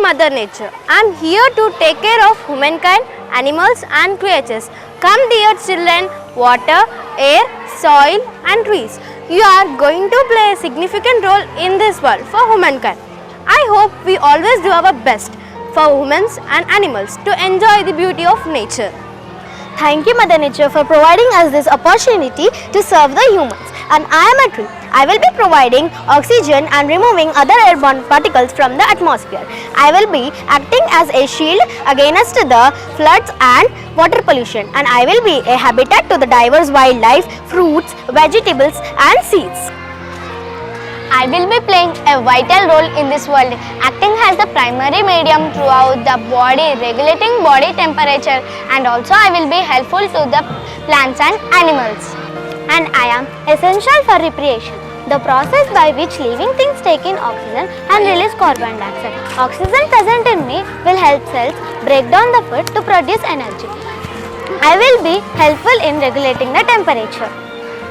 Mother Nature. I am here to take care of humankind, animals and creatures. Come dear children, water, air, soil and trees. You are going to play a significant role in this world for humankind. I hope we always do our best for humans and animals to enjoy the beauty of nature. Thank you, Mother Nature, for providing us this opportunity to serve the humans. And I am a tree. I will be providing oxygen and removing other airborne particles from the atmosphere. I will be acting as a shield against the floods and water pollution. And I will be a habitat to the diverse wildlife, fruits, vegetables and seeds. I will be playing a vital role in this world, acting as the primary medium throughout the body, regulating body temperature, and also I will be helpful to the plants and animals. And I am essential for respiration, the process by which living things take in oxygen and release carbon dioxide. Oxygen present in me will help cells break down the food to produce energy. I will be helpful in regulating the temperature.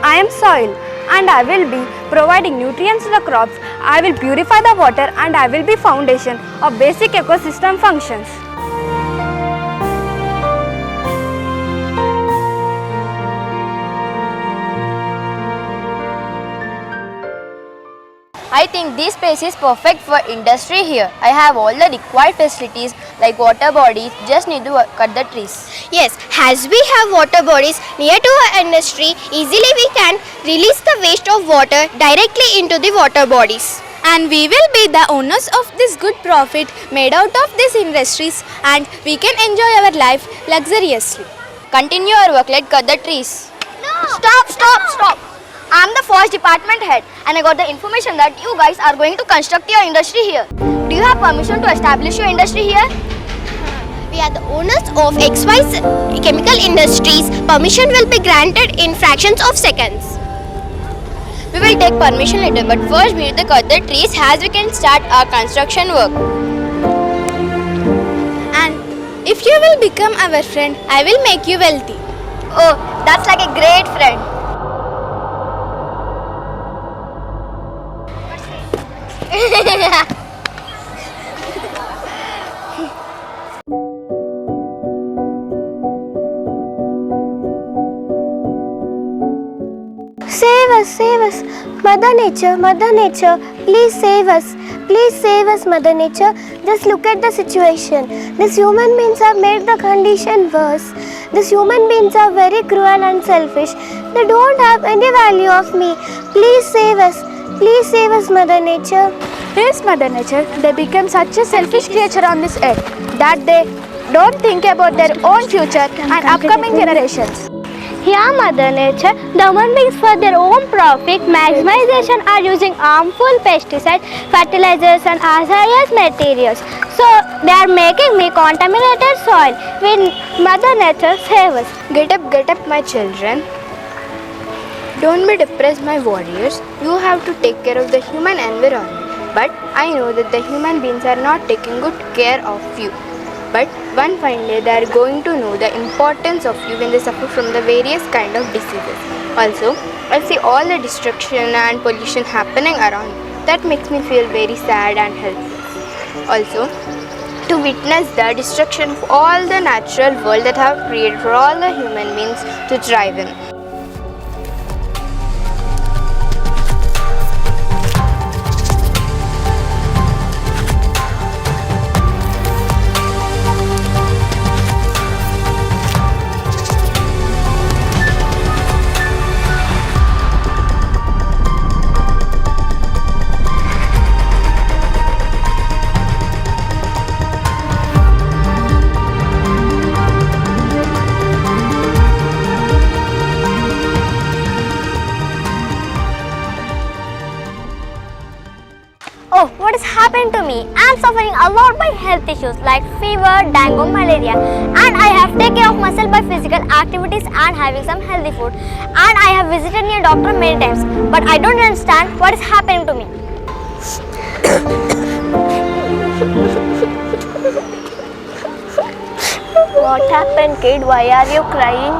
I am soil and I will be providing nutrients to the crops. I will purify the water and I will be foundation of basic ecosystem functions. I think this space is perfect for industry here. I have all the required facilities like water bodies, just need to cut the trees. Yes, as we have water bodies near to our industry, easily we can release the waste of water directly into the water bodies. And we will be the owners of this good profit made out of these industries and we can enjoy our life luxuriously. Continue your work, let's cut the trees. No. Stop. I am the forest department head and I got the information that you guys are going to construct your industry here. Do you have permission to establish your industry here? We are the owners of XY chemical industries. Permission will be granted in fractions of seconds. We will take permission later, but first we need to cut the trees as we can start our construction work. And if you will become our friend, I will make you wealthy. Oh, that's like a great friend. Save us, Mother Nature, please save us, Mother Nature. Just look at the situation. These human beings have made the condition worse. These human beings are very cruel and selfish. They don't have any value of me. Please save us, Mother Nature. Yes, Mother Nature, they become such a selfish creature on this earth that they don't think about their own future and upcoming generations. Here, Mother Nature, the human beings for their own profit maximization are using harmful pesticides, fertilizers and hazardous materials. So, they are making me contaminated soil. Will Mother Nature save us? Get up, my children. Don't be depressed, my warriors. You have to take care of the human environment. But I know that the human beings are not taking good care of you. But one fine day they are going to know the importance of you when they suffer from the various kind of diseases. Also, I see all the destruction and pollution happening around me. That makes me feel very sad and helpless. Also, to witness the destruction of all the natural world that have created for all the human beings to thrive in. Oh, what has happened to me? I am suffering a lot by health issues like fever, dengue, malaria, and I have taken care of myself by physical activities and having some healthy food. And I have visited a doctor many times, but I don't understand what is happening to me. What happened, kid? Why are you crying?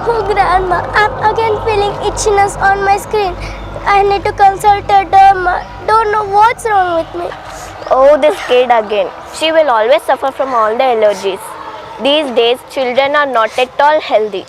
Oh, Grandma, I'm again feeling itchiness on my screen. I need to consult a derma. Don't know what's wrong with me. Oh, this kid again. she will always suffer from all the allergies. These days, children are not at all healthy.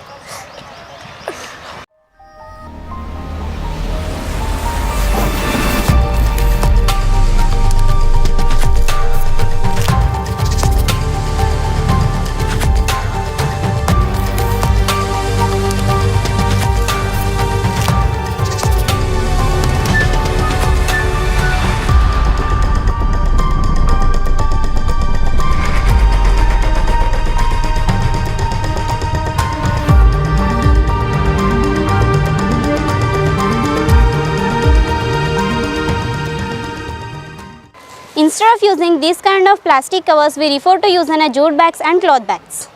Instead of using this kind of plastic covers, we refer to using a jute bags and cloth bags.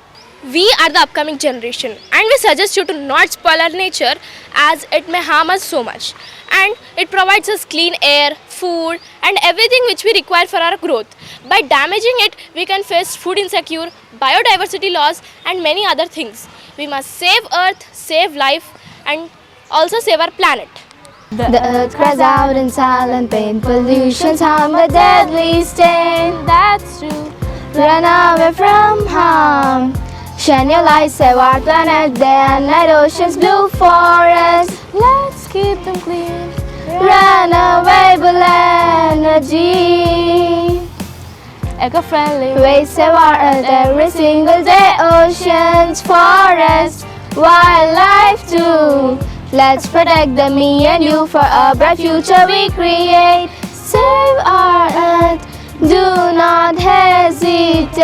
We are the upcoming generation and we suggest you to not spoil our nature as it may harm us so much. And it provides us clean air, food and everything which we require for our growth. By damaging it, we can face food insecure, biodiversity loss and many other things. We must save earth, save life and also save our planet. The earth cries out in silent pain. Pollution's harm a deadly stain. That's true. Run away from harm. Shine your light, save our planet. Day and night, oceans, blue forests. Let's keep them clean. Run away, blue energy. Eco-friendly. We save our earth every single day. Oceans, forests, wildlife too. Let's protect the me and you for a bright future we create. Save our earth, do not hesitate.